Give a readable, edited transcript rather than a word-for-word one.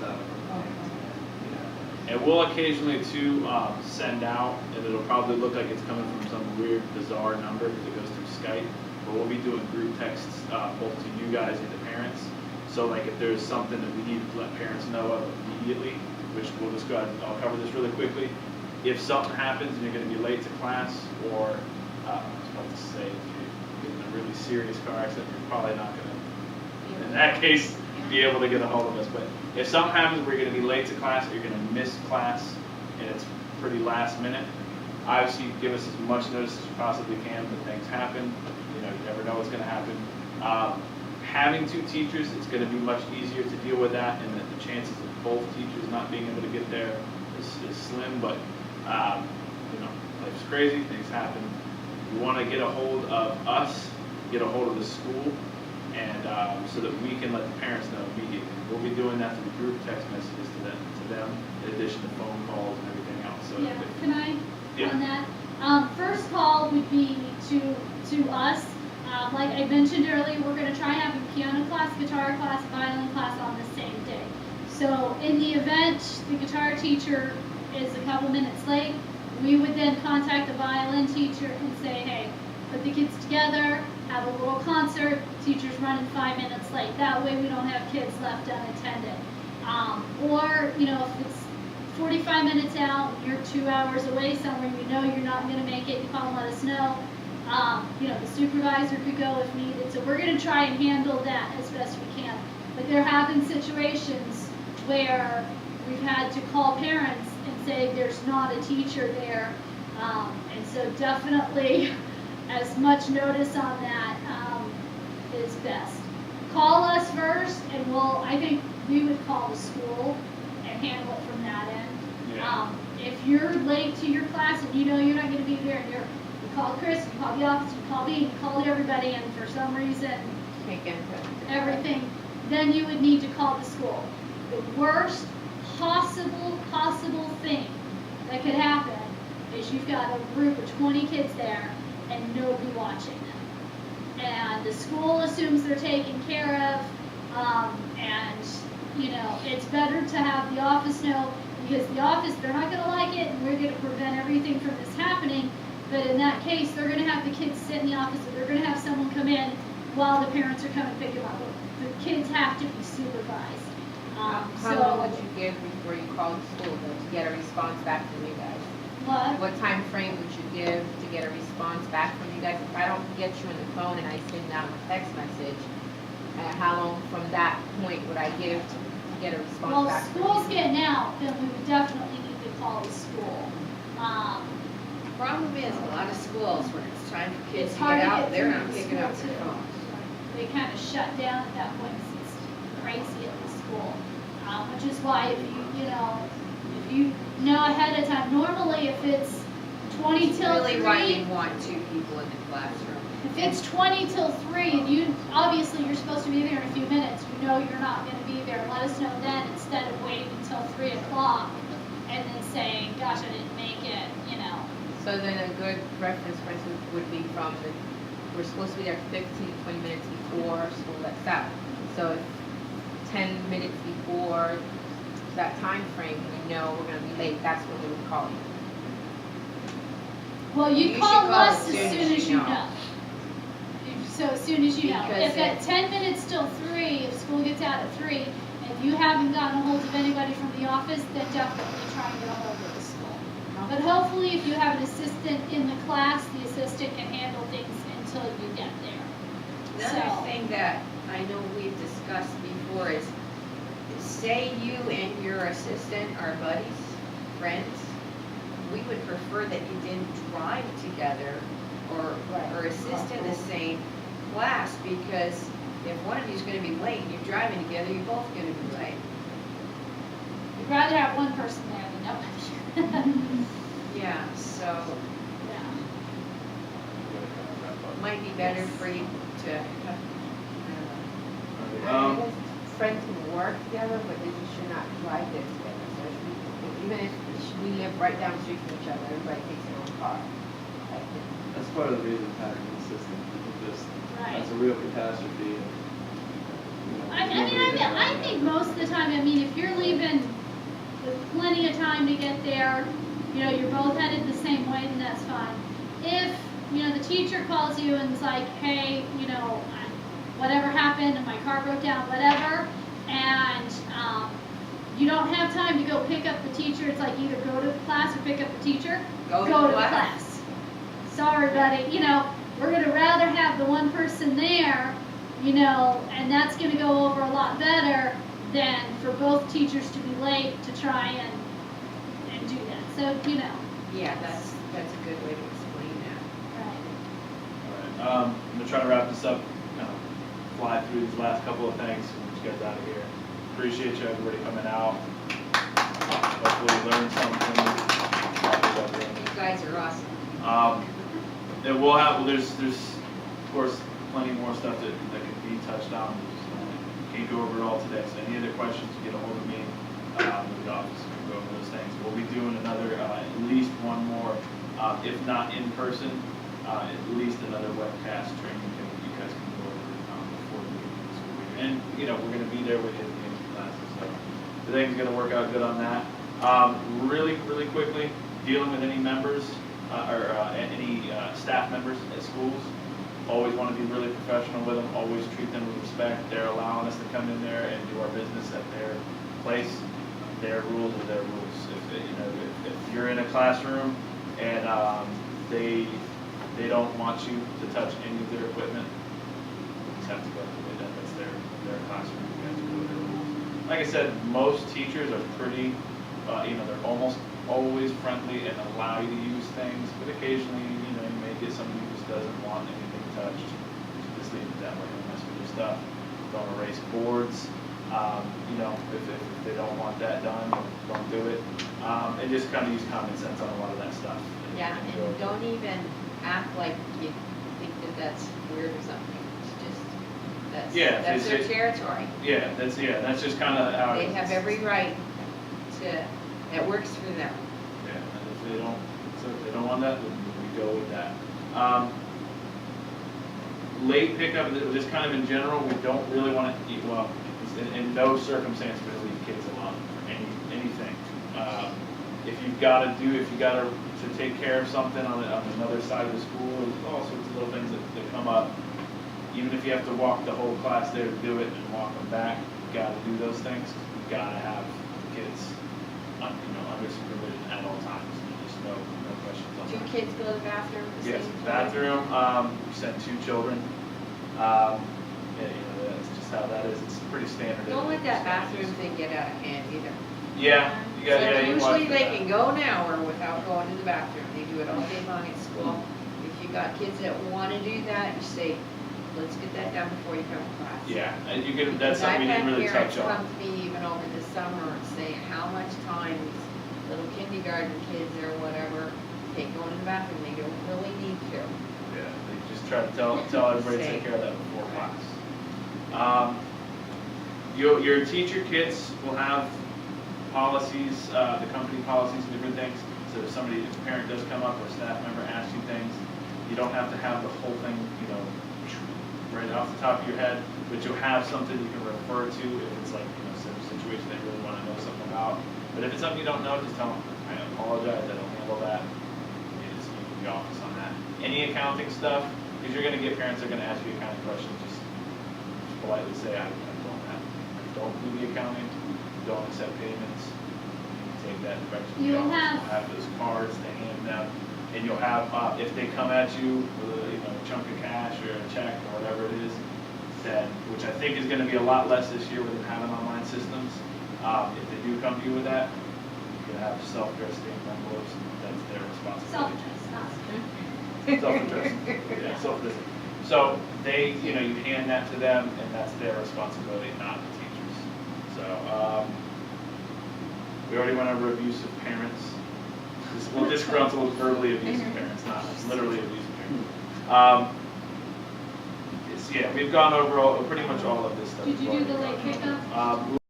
out from the parents. And we'll occasionally too send out, and it'll probably look like it's coming from some weird, bizarre number because it goes through Skype. But we'll be doing group texts both to you guys and to parents. So like if there's something that we need to let parents know of immediately, which we'll just go ahead and I'll cover this really quickly. If something happens and you're going to be late to class, or I was about to say if you're in a really serious car accident, you're probably not going to, in that case, be able to get a hold of us. But if something happens where you're going to be late to class or you're going to miss class and it's pretty last minute, obviously give us as much notice as you possibly can, but things happen. You know, you never know what's going to happen. Having two teachers, it's going to be much easier to deal with that, and that the chances of both teachers not being able to get there is slim, but you know, life's crazy, things happen. You want to get a hold of us, get a hold of the school, and so that we can let the parents know immediately. We'll be doing that through group text messages to them, in addition to phone calls and everything else. So yeah, can I on that? First call would be to us. Like I mentioned earlier, we're going to try having piano class, guitar class, violin class on the same day. So in the event the guitar teacher is a couple minutes late, we would then contact the violin teacher and say, hey, put the kids together, have a little concert, teacher's running 5 minutes late. That way we don't have kids left unattended. Or, you know, if it's 45 minutes out, you're 2 hours away somewhere, you know you're not going to make it, you call and let us know. You know, the supervisor could go if needed. So we're going to try and handle that as best we can. But there have been situations where we've had to call parents and say there's not a teacher there. And so definitely as much notice on that is best. Call us first, and I think we would call the school and handle it from that end. Yeah. If you're late to your class and you know you're not going to be there, and you call Chris, you call the office, you call me, you called everybody, and for some reason, everything, then you would need to call the school. The worst possible thing that could happen is you've got a group of 20 kids there and nobody watching them. And the school assumes they're taken care of, and you know, it's better to have the office know, because the office, they're not going to like it, and we're going to prevent everything from this happening. But in that case, they're going to have the kids sit in the office, or they're going to have someone come in while the parents are coming to pick them up. The kids have to be supervised. How long would you give before you call the school to get a response back from you guys? What time frame would you give to get a response back from you guys? If I don't get you on the phone and I send out a text message, how long from that point would I give to get a response back from you? Well, school's getting out, then we would definitely need to call the school. Problem is, a lot of schools, when it's time for kids It's to hard get to out, get they're through not the picking up school, their too. phones. They kind of shut down at that point, 'cause it's crazy at the school. Which is why if you know ahead of time, normally if it's 20 till 3. Really why you want 2 people in the classroom. If it's 20 till 3, and you obviously you're supposed to be there in a few minutes, you know you're not going to be there. Let us know then, instead of waiting until 3 o'clock and then saying, "Gosh, I didn't make it," you know. So then a good reference point would be from we're supposed to be there 15, 20 minutes before school lets out. So 10 minutes before that time frame, we know we're going to be late. That's when we would call you. Well, you should call call us as soon as you know. So as soon as you know. Because If at 10 minutes till 3, if school gets out at 3, and you haven't gotten a hold of anybody from the office, then definitely try and get a hold of the school. But hopefully if you have an assistant in the class, the assistant can handle things until you get there. Another thing that I know we've discussed before is, say you and your assistant are buddies, friends, we would prefer that you didn't drive together or assist in the same class, because if one of you is going to be late and you're driving together, you're both going to be late. You'd rather have one person there than nobody. Yeah, so Yeah. it might be better for you to, Friends can work together, but they just should not drive there together. So even if we live right down the street from each other, everybody takes their own car. That's part of the reason having an assistant. Because Right. that's a real catastrophe. You I think most of the time, I mean, if you're leaving with plenty of time to get there, you know, you're both headed the same way, then that's fine. If, you know, the teacher calls you and is like, hey, you know, whatever happened, and my car broke down, whatever, and you don't have time to go pick up the teacher, it's like either go to the class or pick up the teacher, go to the class. Sorry, buddy, you know, we're going to rather have the one person there, you know, and that's going to go over a lot better than for both teachers to be late to try and do that. So, you know. Yeah, that's a good way to explain that. Right. All right, I'm gonna try to wrap this up, kind of fly through these last couple of things, and get you guys out of here. Appreciate you everybody coming out. Hopefully you learned something. You guys are awesome. And we'll have, there's of course plenty more stuff that could be touched on. Can't go over it all today. So any other questions, get a hold of me in the office. We can go over those things. We'll be doing another, at least one more, if not in person, at least another webcast training that you guys can go over before the school year. And you know, we're going to be there with you at the end of the classes. So I think it's going to work out good on that. Really quickly, dealing with any members or any staff members at schools. Always want to be really professional with them. Always treat them with respect. They're allowing us to come in there and do our business at their place. Their rules are their rules. If you're in a classroom and they don't want you to touch any of their equipment, you just have to go through it. That's their classroom. You have to go with their rules. Like I said, most teachers are pretty. They're almost always friendly and allow you to use things, but occasionally, you may get somebody who just doesn't want anything touched. Just leave it that way. Don't mess with your stuff. Don't erase boards. If they don't want that done, don't do it. And just kind of use common sense on a lot of that stuff. Yeah, and don't even act like you think that that's weird or something. It's just, that's their territory. Yeah, that's just kind of how they have every right to, that works for them. Yeah, and if they don't want that, then we go with that. Late pickup, just kind of in general, we don't really want to eat, well, in no circumstance we leave kids alone for anything. If you got to take care of something on another side of the school, there's all sorts of little things that come up. Even if you have to walk the whole class there to do it and walk them back, you got to do those things. You got to have kids under supervision at all times. Just no questions on that. Do kids go to the bathroom? Yes, bathroom. We sent 2 children. That's just how that is. It's pretty standard. Don't let that bathroom thing get out of hand either. Yeah, Usually they can go an hour without going to the bathroom. They do it all day long at school. If you got kids that want to do that, you say, let's get that done before you come to class. Yeah, and you can. That's something you didn't really touch on. I've had parents come to me even over the summer and say how much time these little kindergarten kids or whatever take going to the bathroom. They don't really need to. Yeah, they just try to tell everybody to take care of that before class. Your teacher kits will have policies, the company policies and different things. So if a parent does come up or a staff member asks you things, you don't have to have the whole thing, right off the top of your head, but you'll have something you can refer to if it's like, some situation that you really want to know something about. But if it's something you don't know, just tell them, I apologize, I don't handle that. You just speak to the office on that. Any accounting stuff, because you're going to get parents that are going to ask you accounting questions, just politely say, I don't do the accounting, don't accept payments. You take that direction to the office. You'll have those cards to hand them. And you'll have, if they come at you with a chunk of cash or a check or whatever it is, then, which I think is going to be a lot less this year with them having online systems. If they do come to you with that, you can have self-addressed stamped envelopes. That's their responsibility. Self-addressed. Yeah, self-addressed. So you hand that to them, and that's their responsibility, not the teachers. So we already went over abusive parents. Disgruntled, verbally abusive parents, not literally abusive parents. We've gone over pretty much all of this stuff. Did you do the late pickup?